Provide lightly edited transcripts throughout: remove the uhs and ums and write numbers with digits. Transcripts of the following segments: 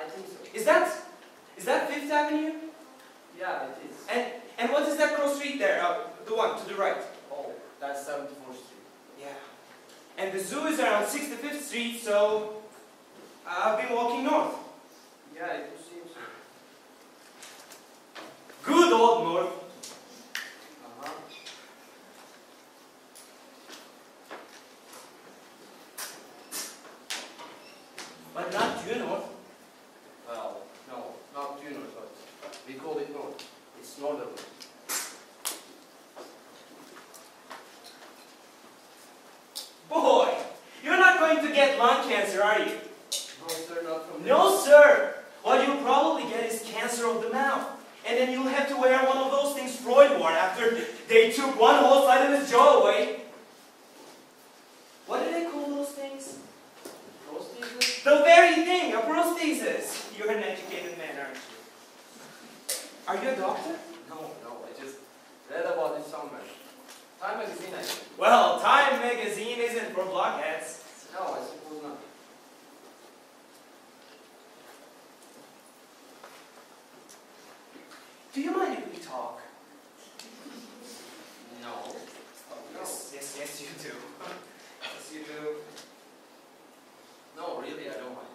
I think so. Is that Fifth Avenue? Yeah, it is. And what is that cross street there? The one to the right. Oh, that's 74th Street. Yeah. And the zoo is around 65th Street, so I've been walking north. Yeah, it seems so. Good old north. Uh-huh. But not due north. Well, no, not due north, but we call it north. It's northern. Boy, you're not going to get lung cancer, are you? No, sir, not from No, sir. What you'll probably get is cancer of the mouth. And then you'll have to wear one of those things Freud wore after they took one whole side of his jaw away. What do they call those things? Prosthesis? The very thing, a prosthesis. You're an educated man, aren't you? Are you a doctor? No, I just read about it somewhere. Time magazine, I think. Well, Time magazine isn't for blockheads. No, I suppose not. Do you mind if we talk? No. Yes, you do. Yes, you do. No, really, I don't mind.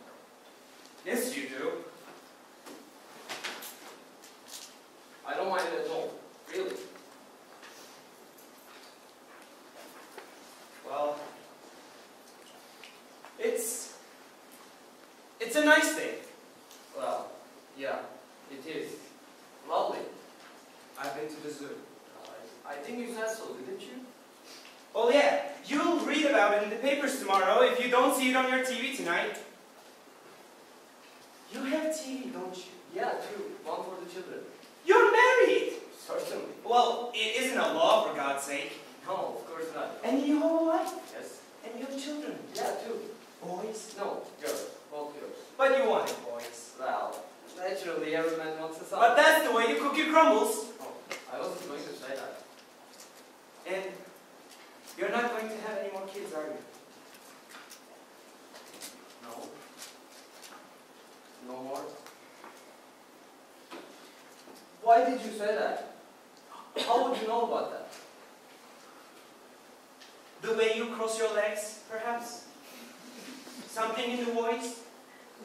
Yes, you do. I don't mind it at all. Really. Well, it's a nice thing. Well, yeah, it is. Lovely. I've been to the zoo. I think you said so, didn't you? Well, yeah, you'll read about it in the papers tomorrow if you don't see it on your TV tonight. You have TV, don't you? Yeah, two. One for the children. You're married! Certainly. Well, it isn't a law, for God's sake. No, of course not. And you have a wife? Yes. And you have children? Yeah, two. Boys? No, girls. Both girls. But you wanted boys. Well, naturally every man wants a son. But that's the way you cook your crumbles. Oh, I wasn't going to say that. And you're not going to have any more kids, are you? No. No more. Why did you say that? How would you know about that? The way you cross your legs, perhaps? Something in the voice?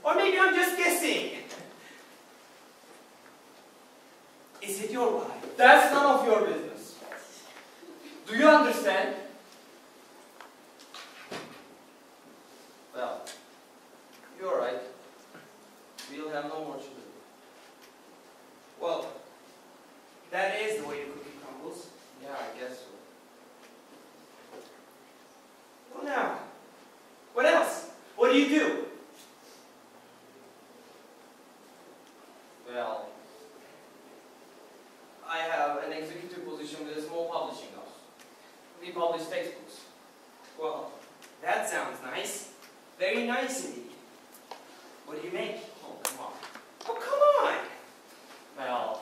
Or maybe I'm just guessing. Is it your wife? That's none of your business. Do you understand? Well, you're right. We'll have no more children. Well, that is the way the cookie crumbles. Yeah, I guess so. Well now, what else? What do you do? Well, I have an executive position with a small publishing house. We publish textbooks. Well, that sounds nice. Very nice indeed. What do you make? Oh, come on. Oh, come on! Well,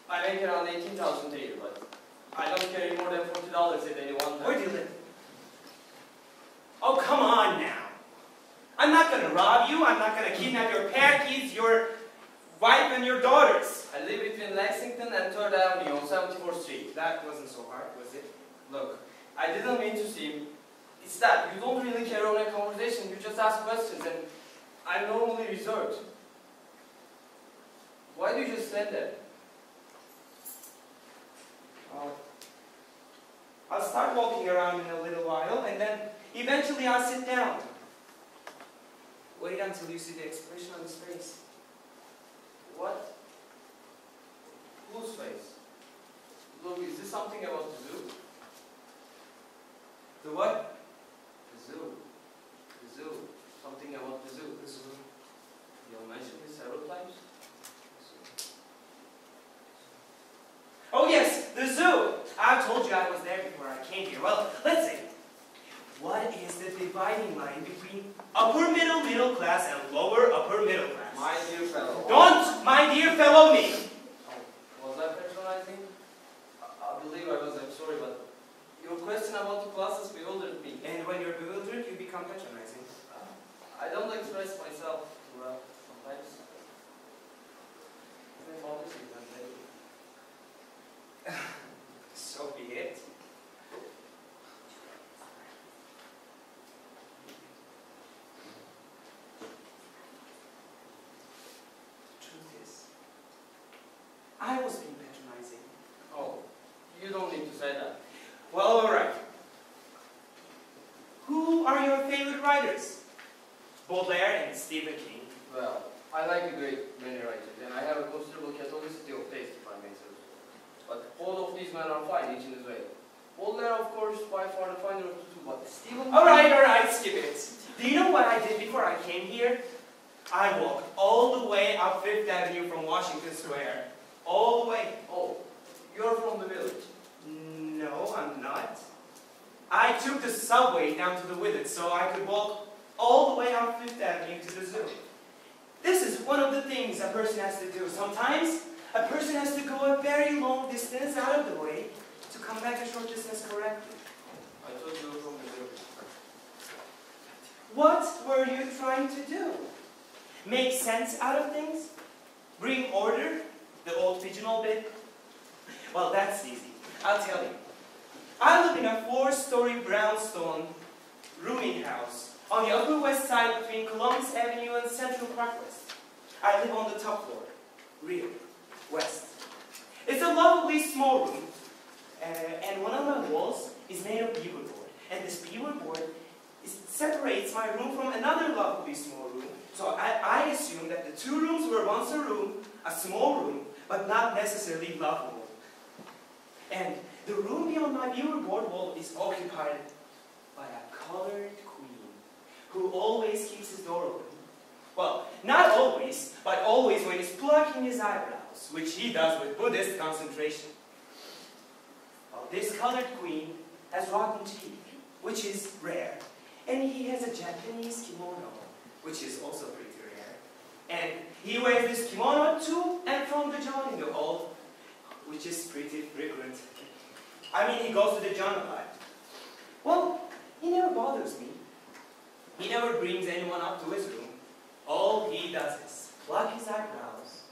I make around 18,000 a year, but I don't carry more than $40 at any one time. Where do you live? Oh, come on now. I'm not going to rob you. I'm not going to kidnap your parakeets, your wife, and your daughters. I live between Lexington and 3rd Avenue on 74th Street. That wasn't so hard, was it? Look, I didn't mean to seem... It's that you don't really carry on a conversation, you just ask questions, and I'm normally reserved. Why do you just stand there? I'll start walking around in a little while, and then eventually I'll sit down. Wait until you see the expression on his face. What? Whose face? Look, is this something about the zoo? The what? The zoo. The zoo. Something about the zoo. The zoo. You'll mention this several times? Oh yes, the zoo! I told you I was there before I came here. Well, let's see. What is the dividing line between upper middle class and lower upper middle class? My dear fellow. Don't, my dear fellow, me! Oh, was I patronizing? I believe I was, I'm sorry, but your question about the classes bewildered me. And when you're bewildered, you become patronizing. I don't express myself well sometimes. was being patronizing. Oh, you don't need to say that. Well, alright. Who are your favorite writers? Baudelaire and Stephen King. Well, I like a great many writers, and I have a considerable catholicity of taste, if I may say so. But all of these men are fine, each in his way. Baudelaire, of course, by far the finer of the two, but Stephen... Alright, skip it. Do you know what I did before I came here? I walked all the way up Fifth Avenue from Washington Square. All the way. Oh, you're from the village. No, I'm not. I took the subway down to the Village so I could walk all the way up Fifth Avenue to the zoo. This is one of the things a person has to do. Sometimes a person has to go a very long distance out of the way to come back a short distance correctly. I thought you were from the village. What were you trying to do? Make sense out of things? Bring order? The old pigeonhole bit? Well, that's easy. I'll tell you. I live in a 4-story brownstone rooming house on the Upper West Side between Columbus Avenue and Central Park West. I live on the top floor, rear, west. It's a lovely small room, and one of my walls is made of beaver board. And this beaver board separates my room from another lovely small room. So I assume that the two rooms were once a room, a small room, but not necessarily lovable. And the room beyond my beaver board wall is occupied by a colored queen who always keeps his door open. Well, not always, but always when he's plucking his eyebrows, which he does with Buddhist concentration. Well, this colored queen has rotten teeth, which is rare, and he has a Japanese kimono, which is also pretty rare. And he wears this kimono to and from the Johnny Hall, which is pretty frequent. I mean, he goes to the John a lot. Well, he never bothers me. He never brings anyone up to his room. All he does is pluck his eyebrows,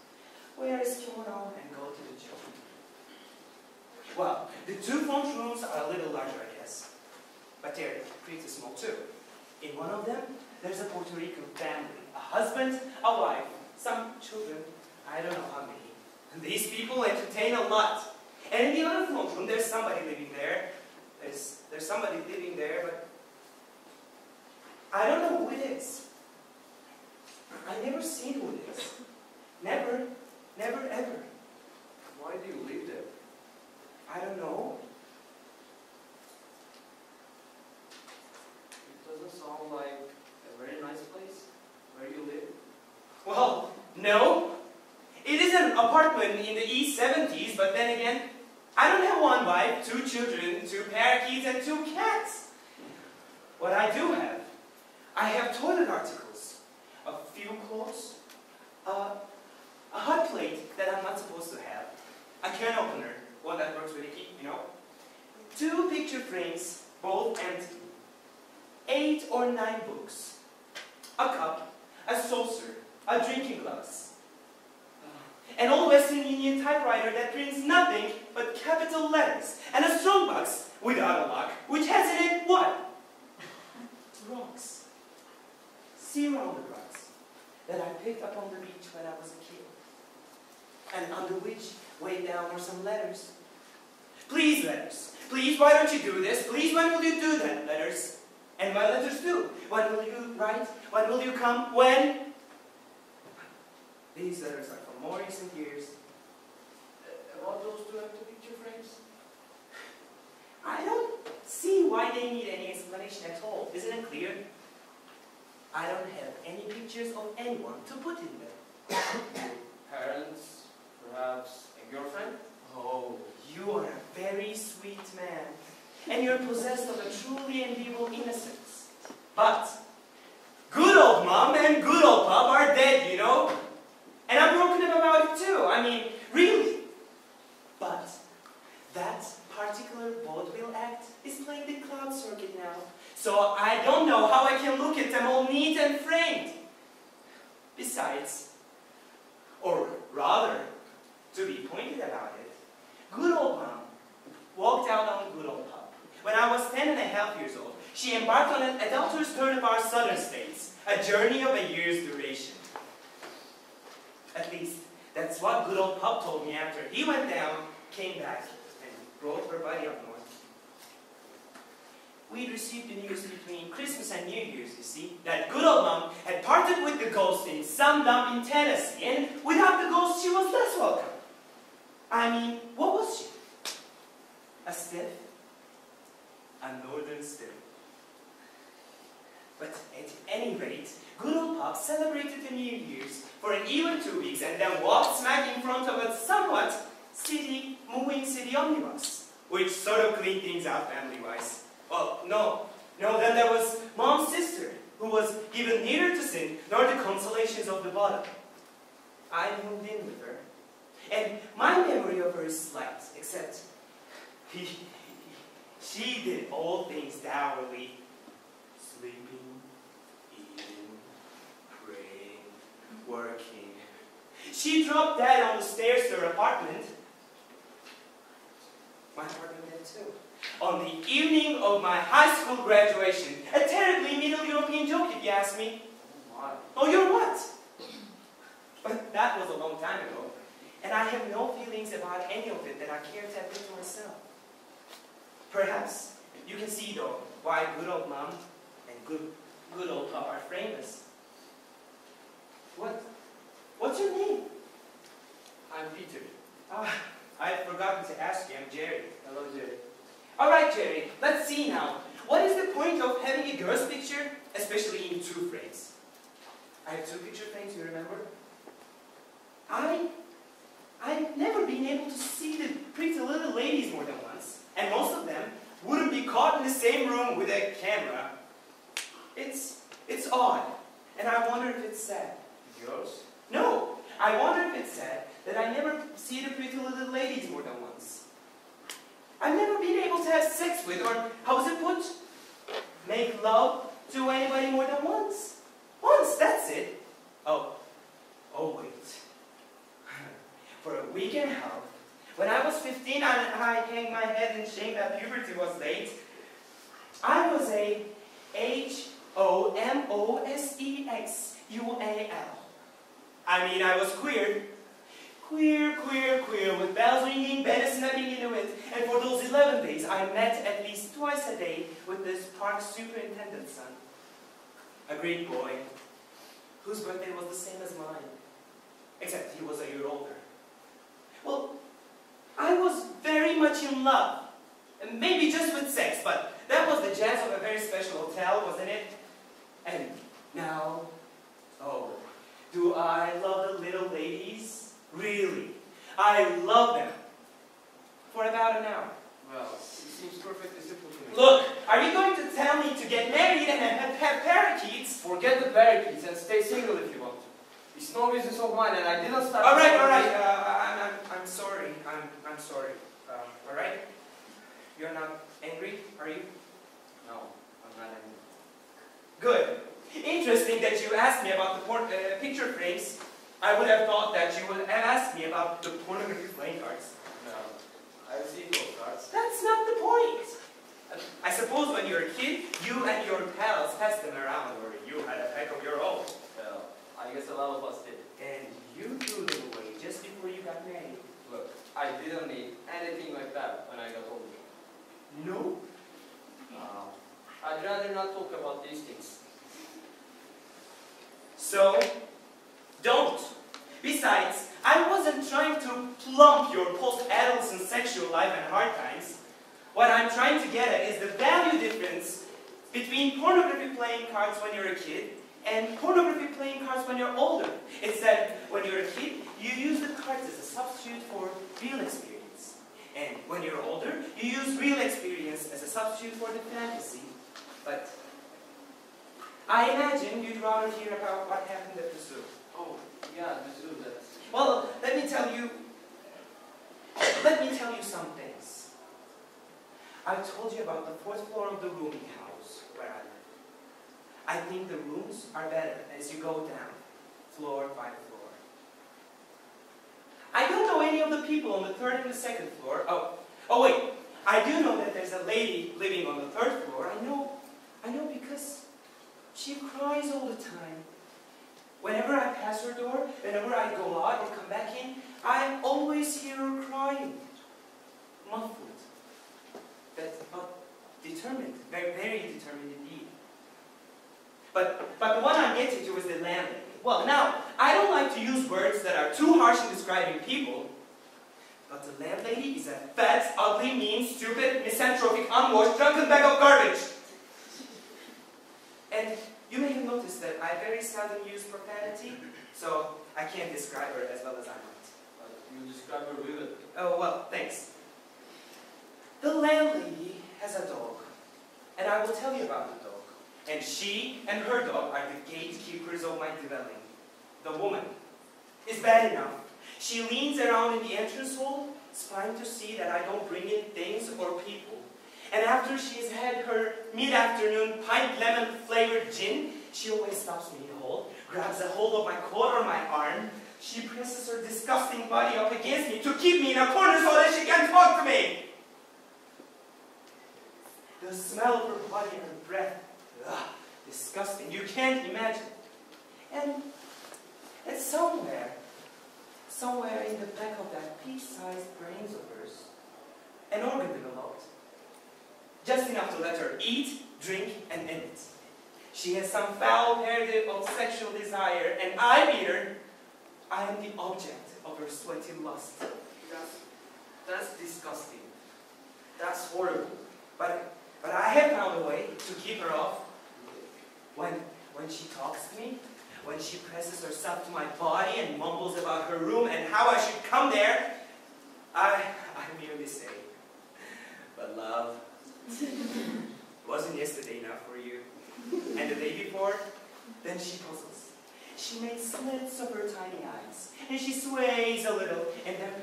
wear his kimono, and go to the John. Well, the two front rooms are a little larger, I guess. But they're pretty small too. In one of them, there's a Puerto Rican family. A husband, a wife, some children, I don't know how many. And these people entertain a lot. And in the other front room, there's somebody living there. There's somebody living there, but I don't know who it is. I've never seen who it is. Never, never, ever. Why do you live there? I don't know. It doesn't sound like a very nice place where you live. Well, no. It is an apartment in the East 70s, but then again, I don't have one wife, 2 children, 2 parakeets, and 2 cats. What I do have, I have toilet articles, a few clothes, a hot plate that I'm not supposed to have, a can opener, one that works with a key, you know, 2 picture frames, both empty, 8 or 9 books, a cup, a saucer, a drinking glass, an old Western Union typewriter that prints nothing but capital letters, and a strongbox without a lock, which has in it what? Rocks. Sea-rounded rocks that I picked up on the beach when I was a kid, and under which, way down, were some letters. Please, letters. Please, why don't you do this? Please, when will you do that, letters? And my letters too. When will you write? When will you come? When? These letters are from more recent years. About those 2 empty picture frames? I don't see why they need any explanation at all. Isn't it clear? I don't have any pictures of anyone to put in them. Parents, perhaps a girlfriend? Oh, you are a very sweet man, and you're possessed of a truly enviable innocence. But good old mom and good old pop are dead, you know? And I'm broken up about it too. I mean, really. But that particular vaudeville act is playing the cloud circuit now. So I don't know how I can look at them all neat and framed. Besides, or rather, to be pointed about it, good old mom walked out on good old pop. When I was 10.5 years old, she embarked on an adulterous tour of our southern states, a journey of a year's duration. At least, that's what good old Pop told me after he went down, came back, and brought her body up north. We'd received the news between Christmas and New Year's, you see, that good old Mom had parted with the ghost in some dump in Tennessee, and without the ghost she was less welcome. I mean, what was she? A stiff? A northern stiff. But at any rate, good old Pop celebrated the New Year's for an even 2 weeks and then walked smack in front of a somewhat moving city omnibus, which sort of cleaned things out family-wise. Well, no, then there was Mom's sister, who was given neither to sin nor the consolations of the bottom. I moved in with her, and my memory of her is slight, except she did all things dourly. Sleeping, eating, praying, working. She dropped dead on the stairs to her apartment. My apartment did too. On the evening of my high school graduation. A terribly Middle European joke, if you ask me. What? Oh, you're what? But that was a long time ago. And I have no feelings about any of it that I care to admit to myself. Perhaps you can see, though, why good old Mom and good old Pop are famous. What's your name? I'm Peter. I've forgotten to ask you. I'm Jerry. Hello, Jerry. All right, Jerry. Let's see now. What is the point of having a girl's picture, especially in 2 frames? I have 2 picture frames, you remember? I've never been able to see the pretty little ladies more than once, and most of them wouldn't be caught in the same room with a camera. It's odd, and I wonder if it's sad. Yours? No, I wonder if it's sad that I never see the pretty little ladies more than once. I've never been able to have sex with, or how is it put? Make love to anybody more than once. Once, that's it. Oh wait. For a week and a half, when I was 15 and I hanged my head in shame that puberty was late, I was a HOMOSEXUAL. I mean, I was queer. Queer, with bells ringing, bells snapping into it. And for those 11 days, I met at least twice a day with this park superintendent's son. A great boy, whose birthday was the same as mine. Except he was a year older. Well, I was very much in love. And maybe just with sex, but that was the jazz of a very special hotel, wasn't it? And now, oh, do I love the little ladies? Really, I love them. For about an hour. Well, it seems perfectly simple to me. Look, are you going to tell me to get married and have parakeets? Forget the parakeets and stay single if you want to. It's no business of mine, and I didn't start... All right. I'm sorry. I'm sorry. All right? You're not angry, are you? No, I'm not angry. Good. Interesting that you asked me about the picture frames. I would have thought that you would have asked me about the pornography playing cards. No, I've seen those cards. That's not the point. I suppose when you're a kid, you and your pals passed them around, or you had a pack of your own. Well, I guess a lot of us did. And you threw them away just before you got married. Look, I didn't need anything like that when I got older. No? I'd rather not talk about these things. So, don't. Besides, I wasn't trying to plump your post-adolescent sexual life and hard times. What I'm trying to get at is the value difference between pornography playing cards when you're a kid and pornography playing cards when you're older. It's that when you're a kid, you use the cards as a substitute for real experience. And when you're older, you use real experience as a substitute for the fantasy. But I imagine you'd rather hear about what happened at the zoo. Oh, yeah, the zoo, that's... Well, let me tell you some things. I've told you about the 4th floor of the rooming house where I live. I think the rooms are better as you go down, floor by floor. I don't know any of the people on the 3rd and the 2nd floor. Oh wait, I do know that there's a lady living on the 3rd floor. I know because she cries all the time. Whenever I pass pass her door, whenever I go out or come back in, I always hear her crying. Muffled. But determined. Very, very determined indeed. But the one I'm getting to is the landlady. Well, now, I don't like to use words that are too harsh in describing people, but the landlady is a fat, ugly, mean, stupid, misanthropic, unwashed, drunken bag of garbage. And you may have noticed that I very seldom use profanity, so I can't describe her as well as I might. You describe her vividly. Oh, well, thanks. The landlady has a dog, and I will tell you about the dog. And she and her dog are the gatekeepers of my dwelling. The woman is bad enough. She leans around in the entrance hall, spying to see that I don't bring in things or people. And after she's had her mid-afternoon pint lemon-flavored gin, she always stops me in the hall, grabs a hold of my coat or my arm. She presses her disgusting body up against me to keep me in a corner so that she can talk to me. The smell of her body and her breath, ugh, disgusting. You can't imagine. And somewhere in the back of that pea-sized brains of hers, an organ developed. Just enough to let her eat, drink, and end it. She has some foul heritage of sexual desire, and I beat her. I am the object of her sweaty lust. That's disgusting. That's horrible. But I have found a way to keep her off. When she talks to me, when she presses herself to my body and mumbles about her room and how I should come there, I merely say, but love, wasn't yesterday enough for you? And the day before? Then she puzzles. She makes slits of her tiny eyes, and she sways a little, and then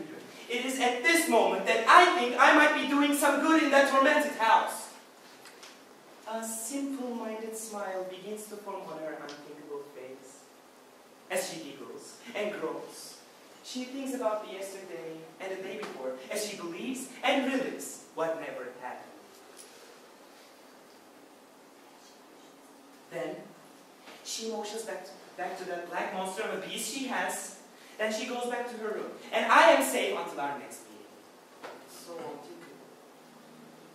it is at this moment that I think I might be doing some good in that tormented house. A simple-minded smile begins to form on her unthinkable face. As she giggles and grows, she thinks about the yesterday and the day before, as she believes and relives what never happened. Then, she motions back to that black monster of a beast she has. Then she goes back to her room. And I am safe until our next meeting. So unthinkable.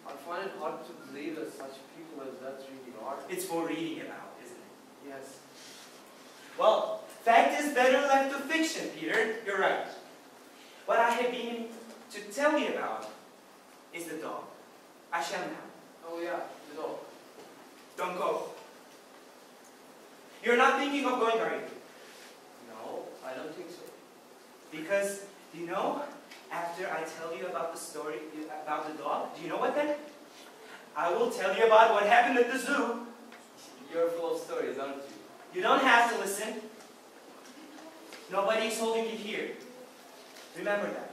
I find it hard to believe that such people as that really are. It's for reading about, isn't it? Yes. Well, fact is better left to fiction, Peter. You're right. What I have been to tell you about is the dog. I shall now. Oh yeah, the dog. Don't go. You're not thinking of going, are you? No, I don't think so. Because, do you know, after I tell you about the story about the dog, do you know what then? I will tell you about what happened at the zoo. You're full of stories, aren't you? You don't have to listen. Nobody's holding you here. Remember that.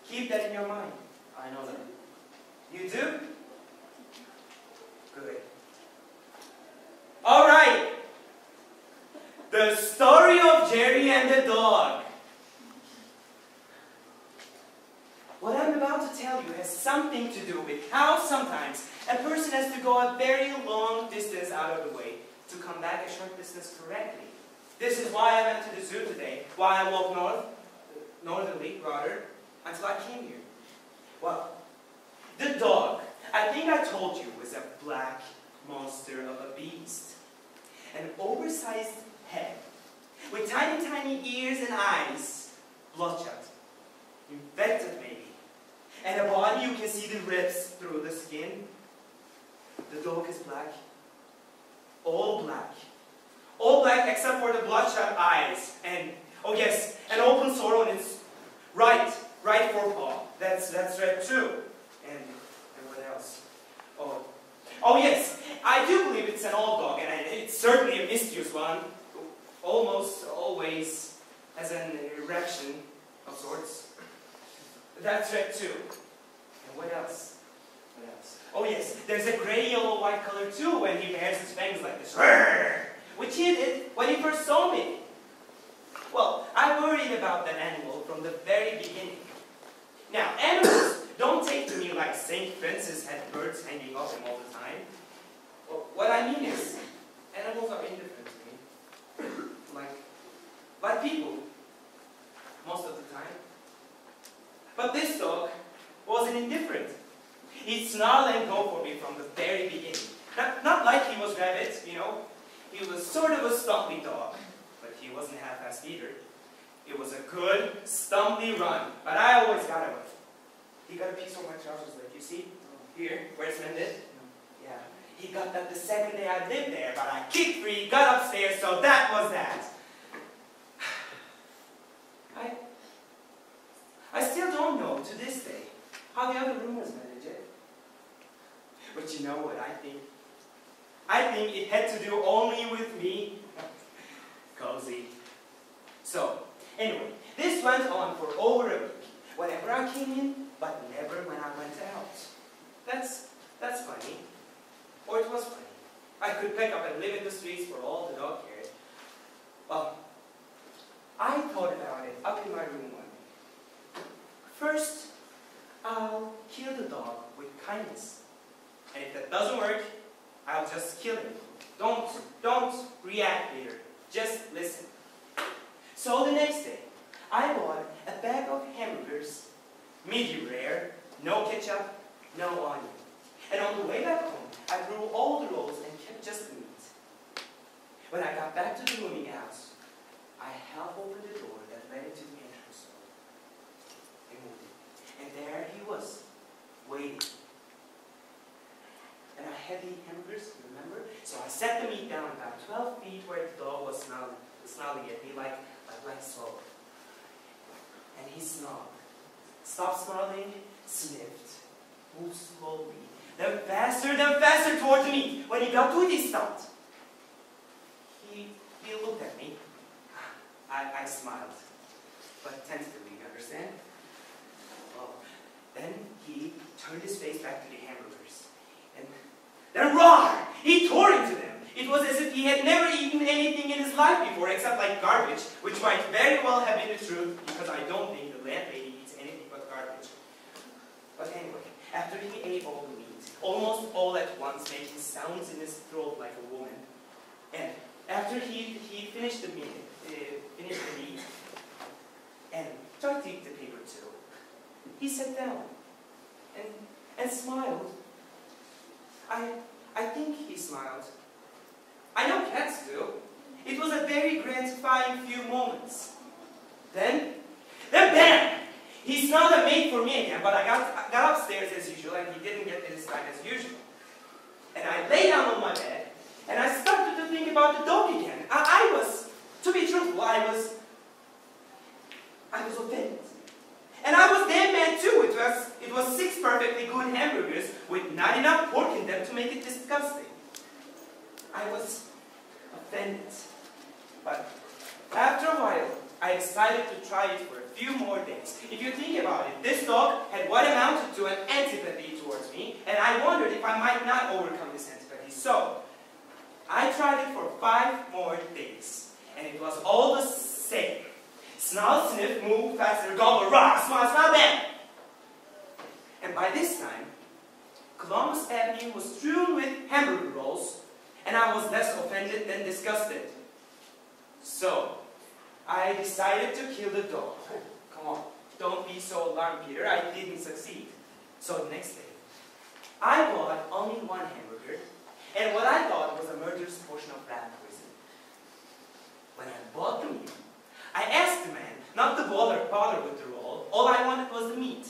Keep that in your mind. I know that. You do? Good. All right. The story of Jerry and the dog. What I'm about to tell you has something to do with how sometimes a person has to go a very long distance out of the way to come back a short distance correctly. This is why I went to the zoo today, why I walked northerly, rather, until I came here. Well, the dog, I think I told you, was a black monster of a beast. An oversized head, with tiny, tiny ears and eyes, bloodshot, infected maybe, and a body you can see the ribs through the skin. The dog is black, all black. All black except for the bloodshot eyes, and, oh yes, an open sore on its right forepaw. That's red too. And what else? Oh yes, I do believe it's an old dog, and it's certainly a mischievous one. Almost always has an erection of sorts. That's red too. And what else? What else? Oh yes, there's a gray, yellow, white color too when he bears his fangs like this. Which he did when he first saw me. Well, I worried about that animal from the very beginning. Now, animals don't take to me like St. Francis had birds hanging off him all the time. Well, what I mean is, animals are indifferent to me. people, most of the time. But this dog wasn't indifferent. He'd snarl and go for me from the very beginning. Not like he was rabid, you know. He was sort of a stumpy dog, but he wasn't half-assed either. It was a good, stumpy run, but I always got away. He got a piece of my trousers leg, you see? Here, where it's mended. Yeah. He got that the second day I lived there, but I kicked free, got upstairs, so that was that. I still don't know, to this day, how the other roomers manage it. But you know what I think? I think it had to do only with me. Cozy. So, anyway, this went on for over a week. Whenever I came in, but never when I went out. That's funny. Or it was funny. I could pick up and live in the streets for all the dog cared. Well, I thought about it up in my room one day. First, I'll kill the dog with kindness. And if that doesn't work, I'll just kill him. Don't react later. Just listen. So the next day, I bought a bag of hamburgers, medium rare, no ketchup, no onion. And on the way back home, I threw all the rolls and kept just the meat. When I got back to the rooming house, I held open the door that led into the entrance hall. I moved it. And there he was, waiting. And I had the hamburgers, remember? So I set the meat down about 12 feet where the dog was snarling at me like so. And he snarled. Stopped snarling, sniffed, moved slowly, then faster towards me. When he got to it, he stopped. He looked at me. I smiled, but tentatively, you understand? Well, then he turned his face back to the hamburgers. And then roar! He tore into them. It was as if he had never eaten anything in his life before, except like garbage, which might very well have been the truth, because I don't think the landlady eats anything but garbage. But anyway, after he ate all the meat, almost all at once, making sounds in his throat like a woman, and after he finished the meat, and tried to eat the paper too, he sat down and smiled. I think he smiled. I know cats do. It was a very gratifying few moments. Then bam! He smelled a mate for me again, but I got upstairs as usual, and he didn't get this time as usual. And I lay down on my bed, and I started to think about the dog again. I was, to be truthful, I was offended. And I was damn mad too. It was 6 perfectly good hamburgers with not enough pork in them to make it disgusting. I was offended. But after a while, I decided to try it for a few more days. If you think about it, this dog had what amounted to an antipathy towards me, and I wondered if I might not overcome this antipathy. So, I tried it for 5 more days, and it was all the same. Snarl, sniff, move, faster, gobble, rock, smile, smile, bam! And by this time, Columbus Avenue was strewn with hamburger rolls, and I was less offended than disgusted. So, I decided to kill the dog. Come on, don't be so alarmed, Peter. I didn't succeed. So the next day, I bought only 1 hamburger, and what I thought was a murderous portion of rat poison. When I bought the meat, I asked the man not to bother with the roll. All I wanted was the meat.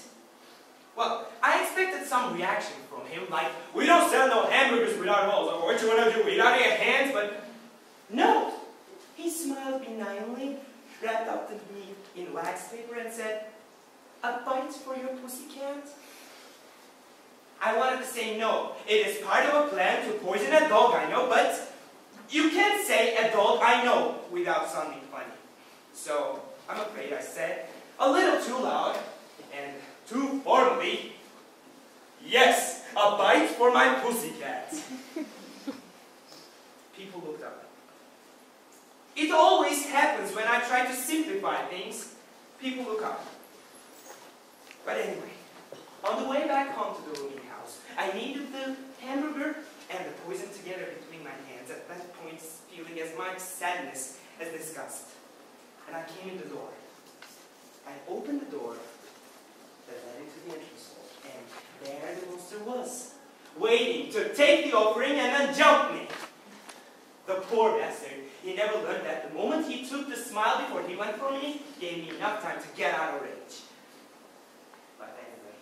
Well, I expected some reaction from him, like, "We don't sell no hamburgers without rolls, or what you want to do, eat out of your hands," but no. He smiled benignly, wrapped up the meat in wax paper and said, "A bite for your pussycat?" I wanted to say no. It is part of a plan to poison a dog, I know, but you can't say a dog I know without sounding funny. So, I'm afraid I said, a little too loud and too formally, "Yes, a bite for my pussycat." People looked up. It always happens when I try to simplify things. People look up. But anyway, on the way back home to the rooming house, I needed the hamburger and the poison together between my hands, at that point feeling as much sadness as disgust. And and I came in the door. I opened the door that led into the entrance hall, and there the monster was, waiting to take the offering and then jump me. The poor bastard, he never learned that the moment he took the smile before he went for me, gave me enough time to get out of rage. But anyway,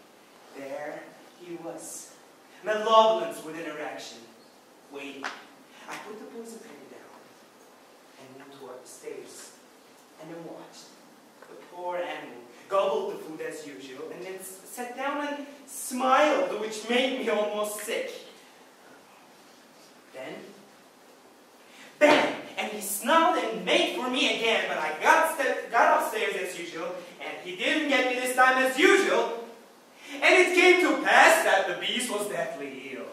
there he was, malevolence with an erection, waiting. I put the poison penny down and moved toward the stairs, and then watched. The poor animal gobbled the food as usual, and then sat down and smiled, which made me almost sick. Then, bang! And he snarled and made for me again, but I got upstairs as usual, and he didn't get me this time as usual. And it came to pass that the beast was deathly ill.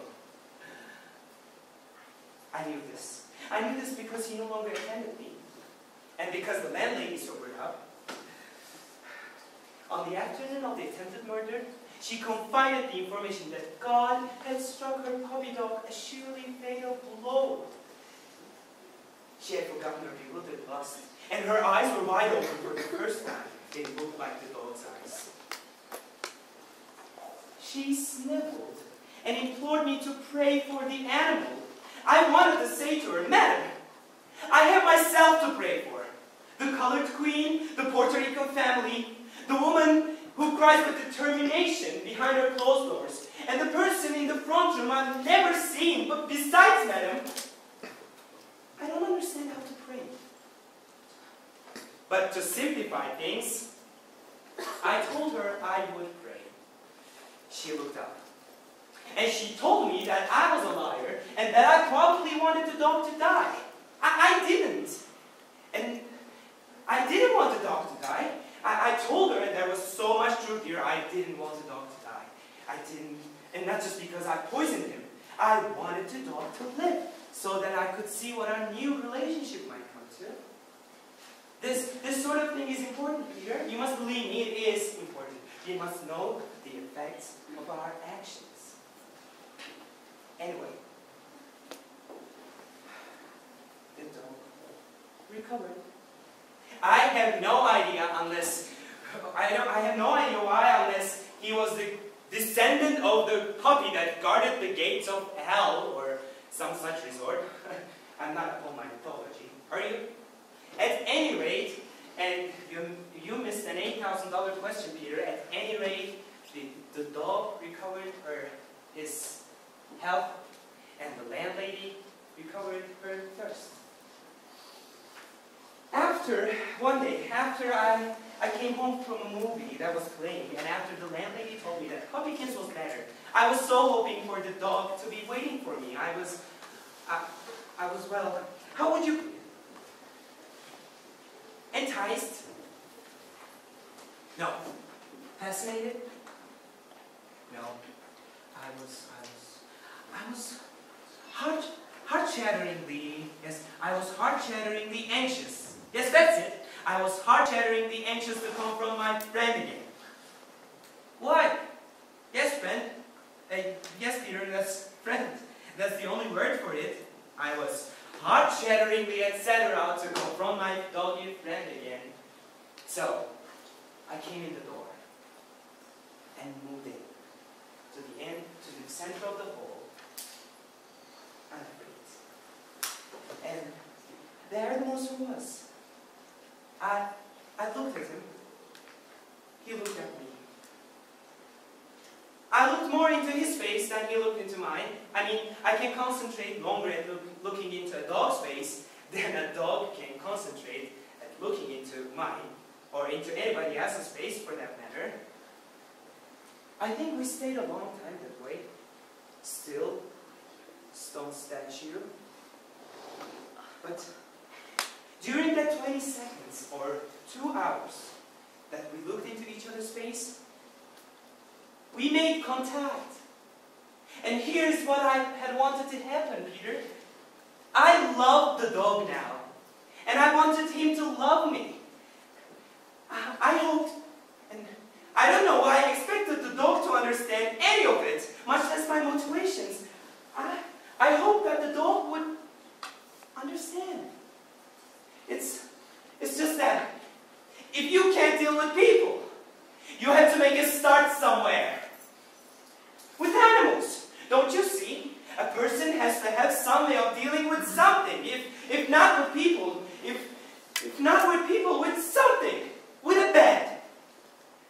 I knew this. I knew this because he no longer attended me, and because the landlady sobered up. On the afternoon of the attempted murder, she confided the information that God had struck her puppy dog a surely fatal blow. She had forgotten her bewildered lust, and her eyes were wide open for the first time. They looked like the dog's eyes. She sniveled and implored me to pray for the animal. I wanted to say to her, "Madam, I have myself to pray for. The colored queen, the Puerto Rican family, the woman who cries with determination behind her closed doors, and the person in the front room I've never seen. But besides, madam, I don't understand how to pray." But to simplify things, I told her I would pray. She looked up, and she told me that I was a liar, and that I probably wanted the dog to die. I didn't. And I didn't want the dog to die. I told her, and there was so much truth here, I didn't want the dog to die. I didn't, and not just because I poisoned him. I wanted the dog to live, so that I could see what our new relationship might come to. This sort of thing is important, Peter. You must believe me, it is important. You must know the effects of our actions. Anyway, the dog recovered. I have no idea unless, I have no idea why, unless he was the descendant of the puppy that guarded the gates of hell or some such resort. I'm not upon my mythology, are you? At any rate, and you missed an $8,000 question, Peter. At any rate, the dog recovered his health, and the landlady recovered her thirst. One day, after I came home from a movie that was playing, and after the landlady told me that Puppykins was better, I was so hoping for the dog to be waiting for me. I was, well, how would you put it? Enticed? No. Fascinated? No. I was heart-shatteringly, yes, I was heart-shatteringly anxious. Yes, that's it. I was heart-shatteringly anxious to confront my friend again. What? Yes, friend. Yes, Peter, that's friend. That's the only word for it. I was heart-shatteringly set out to confront my doggy friend again. So, I came in the door and moved in to the center of the hall, and there the monster was. I looked at him. He looked at me. I looked more into his face than he looked into mine. I mean, I can concentrate longer at looking into a dog's face than a dog can concentrate at looking into mine, or into anybody else's face for that matter. I think we stayed a long time that way. Still, stone statue. But during that 20 seconds or 2 hours that we looked into each other's face, we made contact. And here's what I had wanted to happen, Peter. I loved the dog now, and I wanted him to love me. I hoped, and I don't know why I expected the dog to understand any of it, much less my motivations. I hoped that the dog would understand. It's just that if you can't deal with people, you have to make a start somewhere. With animals, don't you see? A person has to have some way of dealing with something. If not with people, if not with people, with something. With a bed.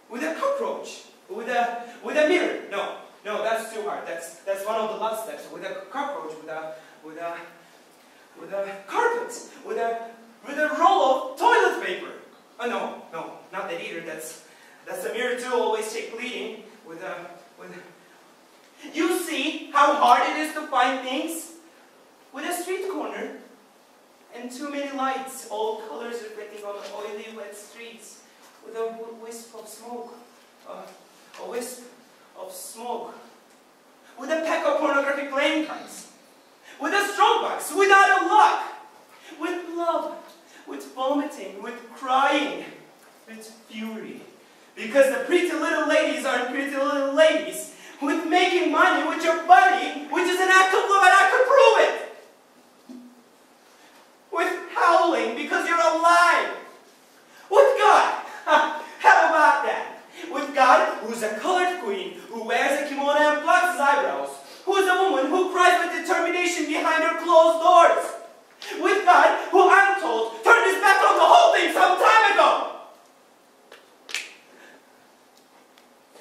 With a cockroach. With a mirror. No, that's too hard. That's one of the last steps. With a cockroach, with a carpet, with a roll of toilet paper. Oh no, not that either. That's a mirror too. Always check bleeding. You see how hard it is to find things? With a street corner and too many lights, all colors reflecting on the oily, wet streets, with a wisp of smoke, with a pack of pornographic playing cards, with a strongbox, without a lock, with love, with vomiting, with crying, with fury. Because the pretty little ladies aren't pretty little ladies, with making money with your body, which is an act of love, and I could prove it. With howling because you're alive. With God. How about that? With God, who's a colored queen, who wears a kimono and plucks his eyebrows. Who's a woman who cries with determination behind her closed doors. With God, who I'm told turned his back on the whole thing some time ago.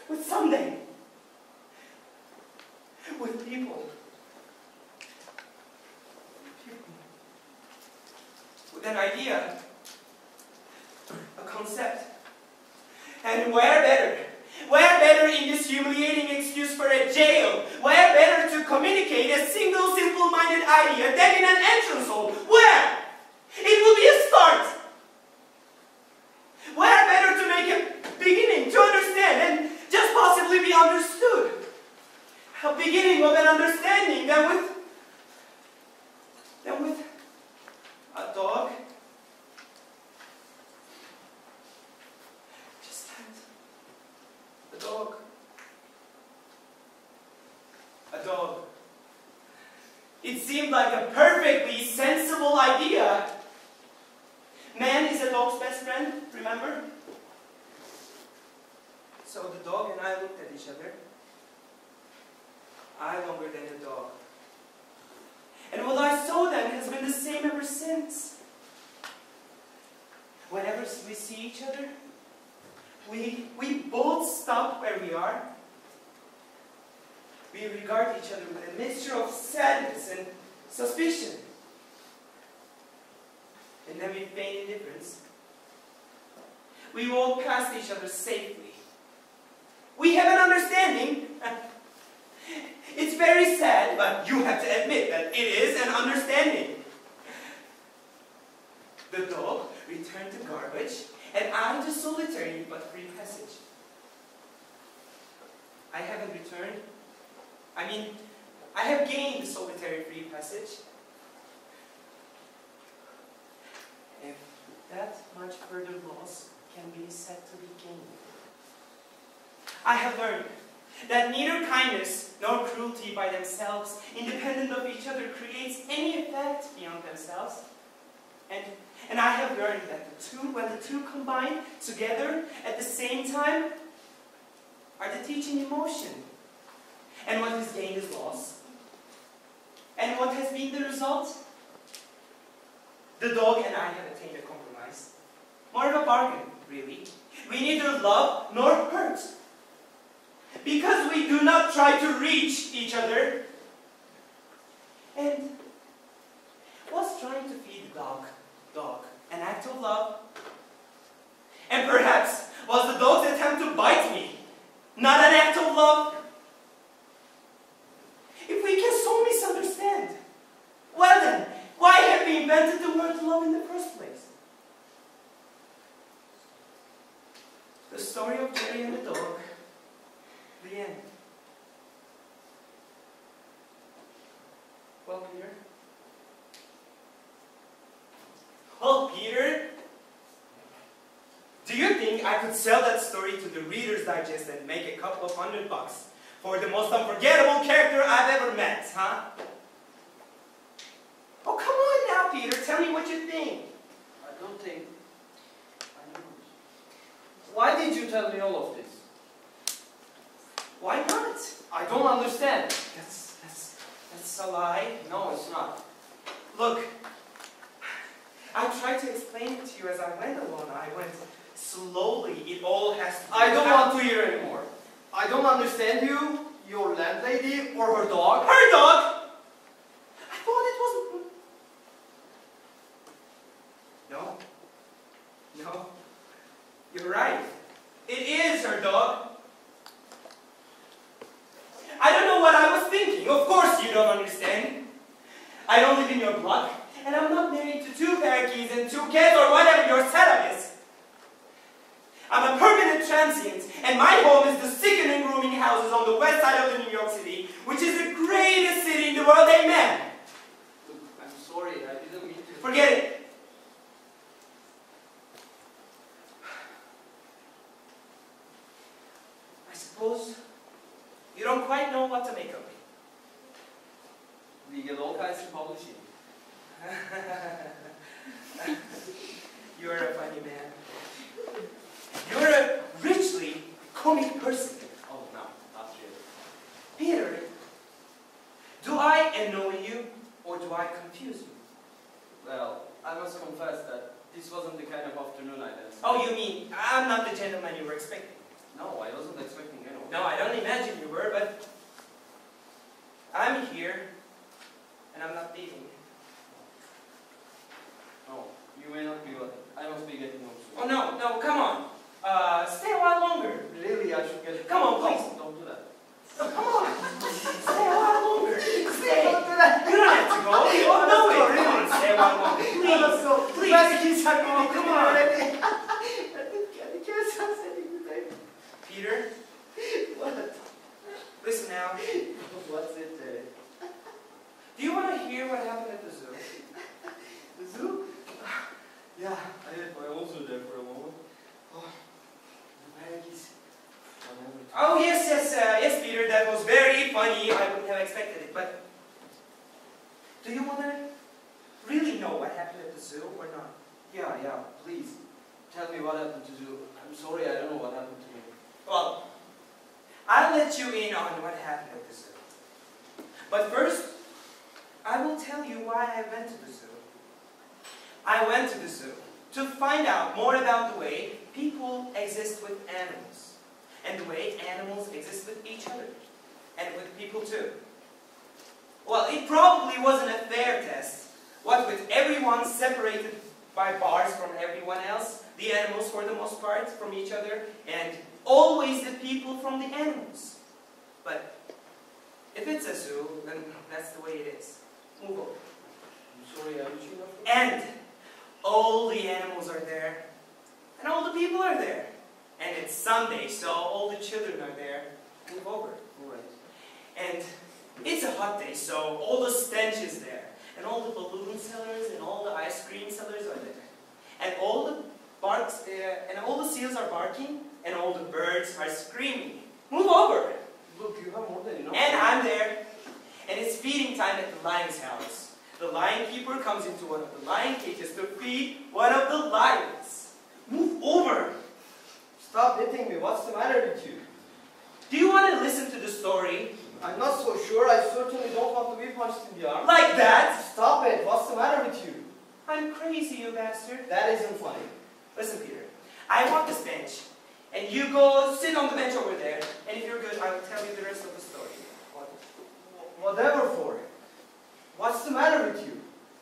With someday. With people. With an idea. A concept. And where better? Where better in this humiliating excuse for a jail? Where better to communicate a single simple-minded idea than in an entrance hall? Where? It will be a start. Where better to make a beginning, to understand and just possibly be understood? A beginning of an understanding than with a dog. Just that. A dog. A dog. It seemed like a perfectly sensible idea. Man is a dog's best friend, remember? So the dog and I looked at each other. I longer than the dog. And what I saw then has been the same ever since. Whenever we see each other, we both stop where we are. We regard each other with a mixture of sadness and suspicion. And then we feign indifference. We walk past each other safely. We have an understanding. It's very sad, but you have to admit that it is an understanding. The dog returned to garbage, and I to solitary but free passage. I haven't returned. I have gained the solitary free passage. If that much further loss can be said to be gained. I have learned that neither kindness nor cruelty by themselves, independent of each other, creates any effect beyond themselves. And I have learned that when the two combine together at the same time, are the teaching emotion. And what is gained is loss. And what has been the result? The dog and I have attained a compromise. More of a bargain, really. We neither love nor hurt. Because we do not try to reach each other. And was trying to feed the dog an act of love? And perhaps was the dog's attempt to bite me not an act of love? If we can so misunderstand, well then, why have we invented the word love in the first place? The story of Jerry and the dog. The end. Well, Peter? Well, Peter, do you think I could sell that story to the Reader's Digest and make a couple of $100 for the most unforgettable character I've ever met, huh? Oh, come on now, Peter. Tell me what you think. I don't think I know. Why did you tell me all of this? Why not? I don't understand. That's a lie. No, it's not. Look, I tried to explain it to you as I went along. I went slowly. It all has to be I don't want to hear anymore. I don't understand you, your landlady, or her dog. Her dog? I thought it wasn't. No. No. You're right. It is her dog. I don't know what I was thinking. Of course you don't understand. I don't live in your block, and I'm not married to 2 parakeets and 2 cats or whatever your setup is. I'm a permanent transient, and my home is the sickening rooming houses on the west side of the New York City, which is the greatest city in the world, amen. Look, I'm sorry, I didn't mean to... Forget it. I suppose you don't quite know what to make of me. We get all kinds of publishing. You're a funny man. You're a richly comic person. Oh, no, not really. Peter, do I annoy you or do I confuse you? Well, I must confess that this wasn't the kind of afternoon I danced. Oh, you mean I'm not the gentleman you were expecting? No, I wasn't expecting anyone. No, I don't imagine you were, but I'm here and I'm not leaving. No, you may not be, but I must be getting home soon. Oh, no, come on. Stay a while longer. Really, I should get... Come on, please. Don't do that. Oh, come on. Stay a while longer. Stay. Don't do that. You don't have to go. You all know it. Really? Come on, stay a while longer. Please. Let's go. Please. Oh, come on. Peter, What? listen now. What's it? Do you want to hear what happened at the zoo? The zoo? Yeah, I had my own zoo there for a moment. Oh, the parakeets. Oh, yes, Peter, that was very funny. I wouldn't have expected it, but do you want to really know what happened at the zoo or not? Yeah, please. Tell me what happened to zoo. I'm sorry, I don't know what happened to me. Well, I'll let you in on what happened at the zoo. But first, I will tell you why I went to the zoo. I went to the zoo to find out more about the way people exist with animals, and the way animals exist with each other, and with people too. Well, it probably wasn't a fair test, what with everyone separated by bars from everyone else, the animals for the most part from each other, and always the people from the animals. But if it's a zoo, then that's the way it is. Move over. I'm sorry, I reaching enough? And all the animals are there, and all the people are there. And it's Sunday, so all the children are there. Move over. Alright. And it's a hot day, so all the stench is there. And all the balloon sellers and all the ice cream sellers are there. And all the barks there, and all the seals are barking, and all the birds are screaming. Move over. Look, you have more than enough. And I'm there. And it's feeding time at the lion's house. The lion keeper comes into one of the lion cages to feed one of the lions. Move over. Stop hitting me. What's the matter with you? Do you want to listen to the story? I'm not so sure. I certainly don't want to be punched in the arm. Like that? Stop it. What's the matter with you? I'm crazy, you bastard. That isn't funny. Listen, Peter. I want this bench. And you go sit on the bench over there. And if you're good, I will tell you the rest of the story. Whatever for. What's the matter with you?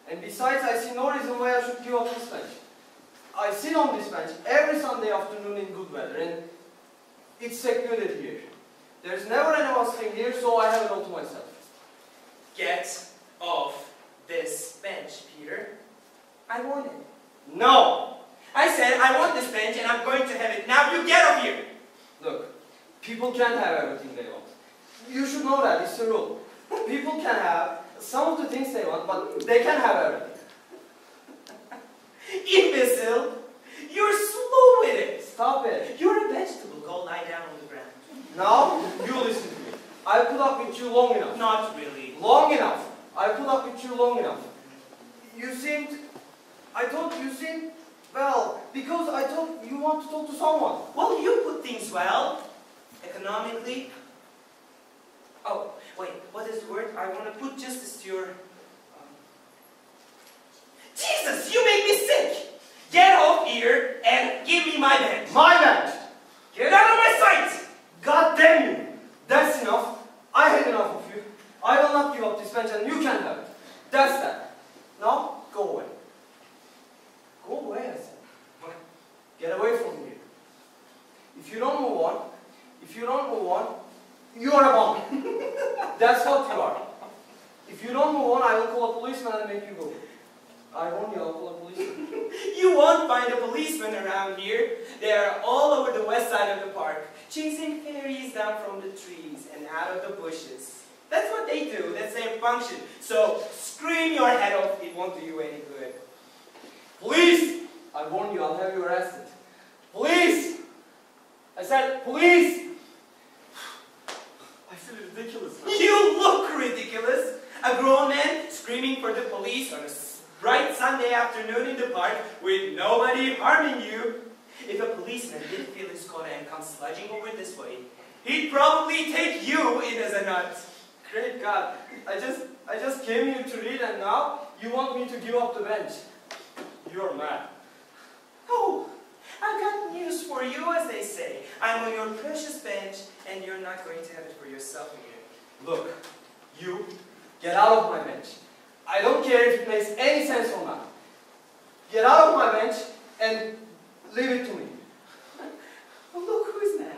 And besides, I see no reason why I should give up this bench. I sit on this bench every Sunday afternoon in good weather, and it's secluded here. There's never anyone staying here, so I have it all to myself. Get off this bench, Peter. I want it. No! I said I want this bench, and I'm going to have it. Now you get off here! Look, people can't have everything they want. You should know that, it's a rule. People can have some of the things they want, but they can't have everything. Imbecile! You're slow with it! Stop it. You're a vegetable. Go lie down on the ground. Now, you listen to me. I put up with you long enough. Not really. Long enough. I put up with you long enough. You seemed Well, because I thought you want to talk to someone. Well, you put things well. Economically. Oh, wait, what is the word? I want to put justice to your... Jesus, you make me sick! Get off here and give me my bench. My bench! Get out of my sight! God damn you! That's enough. I had enough of you. I will not give up this bench and you can have it. That's that. Now, go away. Go away, I said. Get away from here. If you don't move on, you are a bum. That's what you are. If you don't move on, I will call a policeman and make you go. I warn you, I'll call a policeman. You won't find a policeman around here. They are all over the west side of the park, chasing fairies down from the trees and out of the bushes. That's what they do. That's their function. So scream your head off. It won't do you any good. Police! I warn you, I'll have you arrested. Police! I said, police! I feel ridiculous now. You look ridiculous. A grown man screaming for the police on a bright Sunday afternoon in the park with nobody harming you. If a policeman did feel his quota and come sludging over this way, he'd probably take you in as a nut. Great God, I just came here to read and now you want me to give up the bench. You're mad. Oh, I've got news for you, as they say. I'm on your precious bench and you're not going to have it for yourself again. Look, you get out of my bench. I don't care if it makes any sense or not. Get out of my bench and leave it to me. Oh, look, who is mad?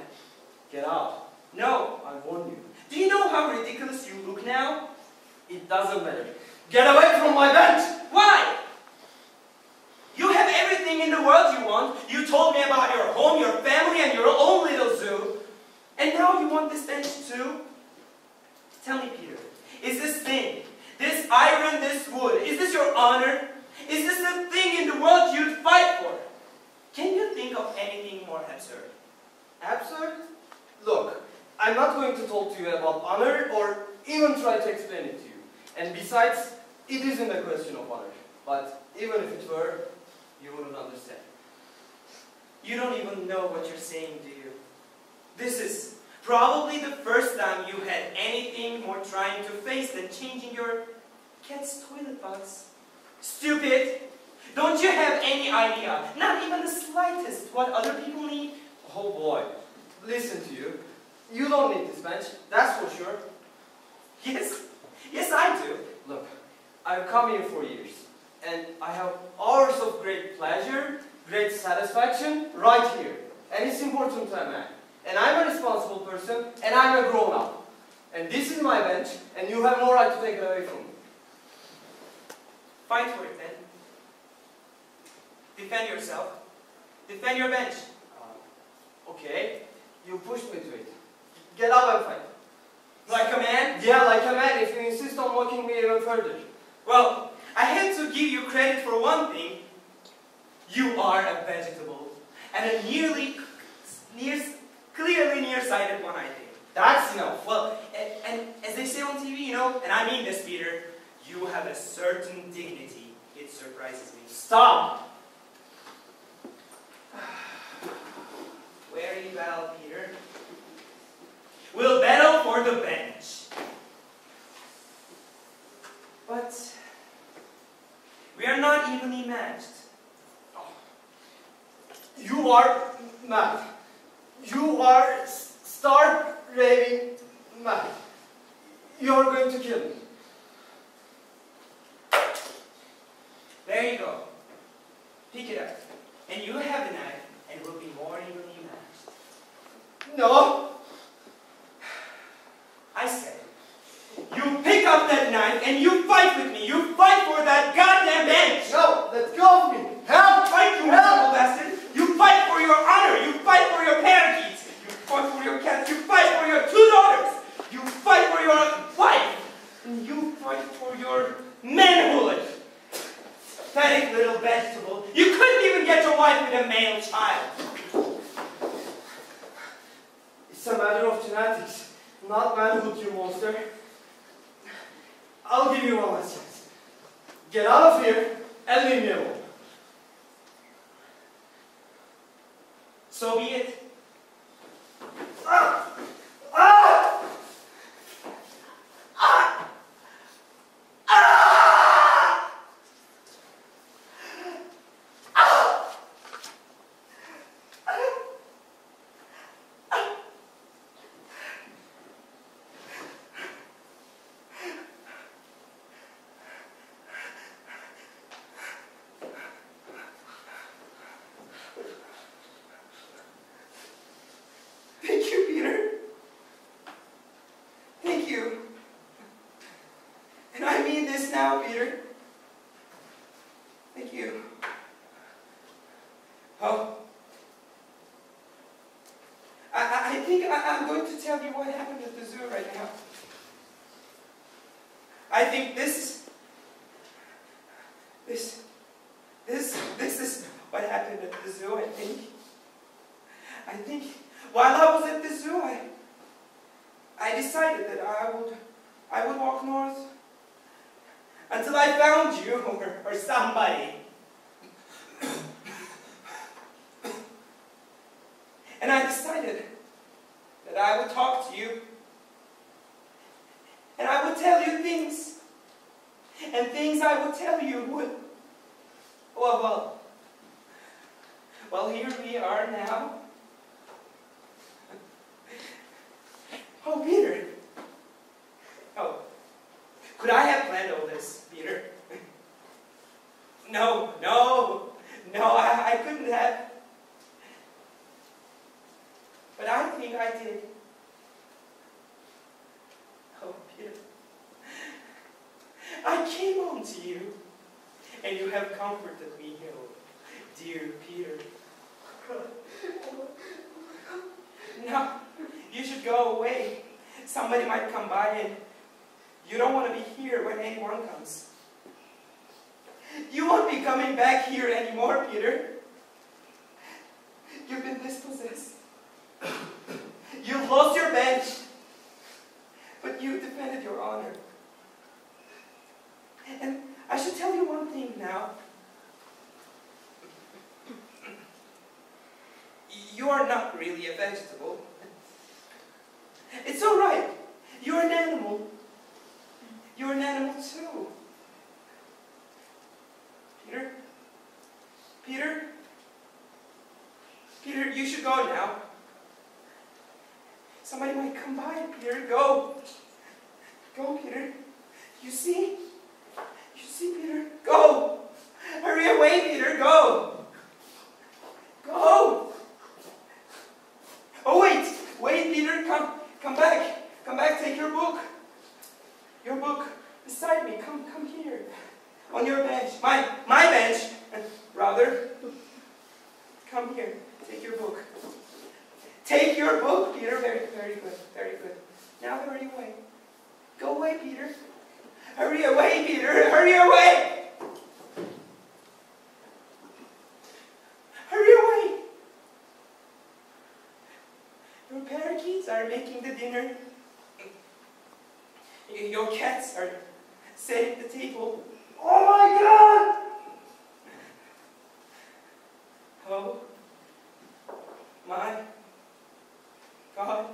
Get out. No. I warn you. Do you know how ridiculous you look now? It doesn't matter. Get away from my bench! Why? You have everything in the world you want. You told me about your home, your family, and your own little zoo. And now you want this bench too? Tell me, Peter, is this thing, this iron, this wood, is this your honor? Is this the thing in the world you'd fight for? Can you think of anything more absurd? Absurd? Look, I'm not going to talk to you about honor or even try to explain it to you. And besides, it isn't a question of honor. But even if it were, you wouldn't understand. You don't even know what you're saying, do you? This is probably the first time you had anything more trying to face than changing your cat's toilet box. Stupid! Don't you have any idea, not even the slightest, what other people need? Oh boy, listen to you. You don't need this bench, that's for sure. Yes I do. Look, I've come here for years, and I have hours of great pleasure, great satisfaction right here. And it's important to a man. And I'm a responsible person, and I'm a grown-up. And this is my bench, and you have no right to take it away from me. Fight for it then. Defend yourself. Defend your bench. Okay, you pushed me to it. Get up and fight. Like a man? Yeah, like a man, if you insist on mocking me even further. Well, I had to give you credit for one thing. You are a vegetable. And a clearly nearsighted one, I think. That's enough. Well, and as they say on TV, you know, and I mean this, Peter, you have a certain dignity. It surprises me. Stop! Very well, Peter. We'll battle for the bench. But we are not evenly matched. You are mad. You are stark raving mad. You are going to kill me. There you go. Pick it up. And you have the knife, and we'll be more evenly matched. No. I said, you pick up that knife and you fight with me. You fight for that goddamn bench. No, let go of me. Help! Fight, you miserable bastard. You fight for your honor. You fight for your parakeets. You fight for your cats. You fight for your 2 daughters. You fight for your wife. And you fight for your manhood. Pathetic little vegetable. You couldn't even get your wife with a male child. It's a matter of genetics, not manhood, you monster. I'll give you one last chance. Get out of here and leave me alone. So be it. Thank you, Peter. Thank you. And I mean this now, Peter. Thank you. Oh. I think I'm going to tell you what happened at the zoo right now. I think this is what happened at the zoo, I think while I was at the zoo, I decided that I would walk north until I found you or somebody. And I decided that I would talk to you. And I would tell you things. And things I would tell you would... Well, here we are now. Oh, Peter. Oh, could I have planned all this, Peter? No, I couldn't have. But I think I did. Oh, Peter. I came home to you, and you have comforted me, dear Peter. Now, you should go away. Somebody might come by, and you don't want to be here when anyone comes. You won't be coming back here anymore, Peter. You've been dispossessed. You've lost your bench, but you defended your honor. And I should tell you one thing now. You are not really a vegetable. It's all right. You're an animal. You're an animal too. Peter? Peter? Peter, you should go now. Somebody might come by, Peter. Go. Go, Peter. You see? You see, Peter? Go. Hurry away, Peter. Go. Go. Oh, wait. Wait, Peter. Come back. Come back. Take your book. Your book beside me. Come here. On your bench. My bench, rather. Come here. Take your book. Take your book, Peter. Very, very good. Very good. Now hurry away. Go away, Peter. Hurry away, Peter. Hurry away. Hurry away. Your parakeets are making the dinner. Your cats are setting the table. Oh my God! Oh my God.